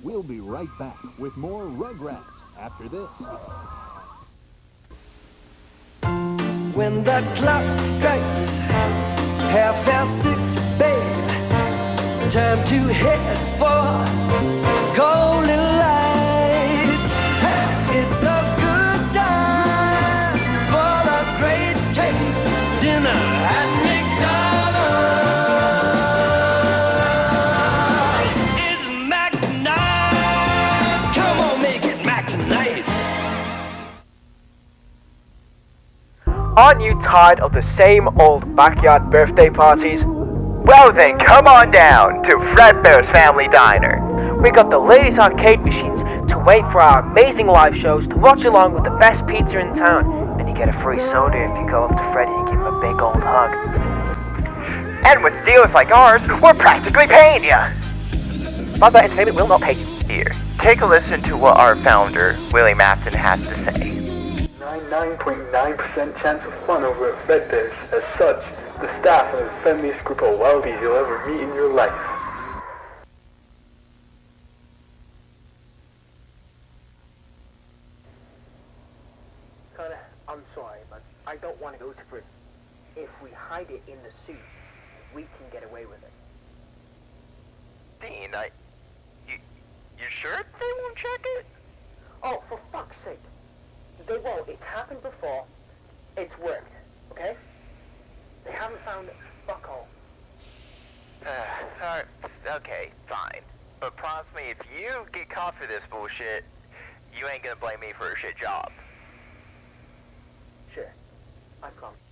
We'll be right back with more Rugrats after this. When the clock strikes 6:30, babe, time to head for golden lights. Hey, it's a good time for the great taste dinner at McDonald's. It's Mac tonight. Come on, make it Mac tonight. Aren't you tired of the same old backyard birthday parties? Well then, come on down to Fredbear's Family Diner. We got the latest arcade machines to wait for our amazing live shows, to watch along with the best pizza in town, and you get a free soda if you go up to Freddy and give him a big old hug. And with deals like ours, we're practically paying ya! But Entertainment will not pay you. Here, take a listen to what our founder, Willie Matson, has to say. 99.9% chance of fun over at Fredbear's. As such, the staff are the friendliest group of wildlies you'll ever meet in your life. Connor, I'm sorry, but I don't want to go to prison. If we hide it in the suit, we can get away with it. Dean, you sure they won't check it? Oh, for fuck's sake. They won't. It's happened before. It's worked, okay? They haven't found fuck all. Alright, okay, fine. But promise me, if you get caught for this bullshit, you ain't gonna blame me for a shit job. Sure. I promise.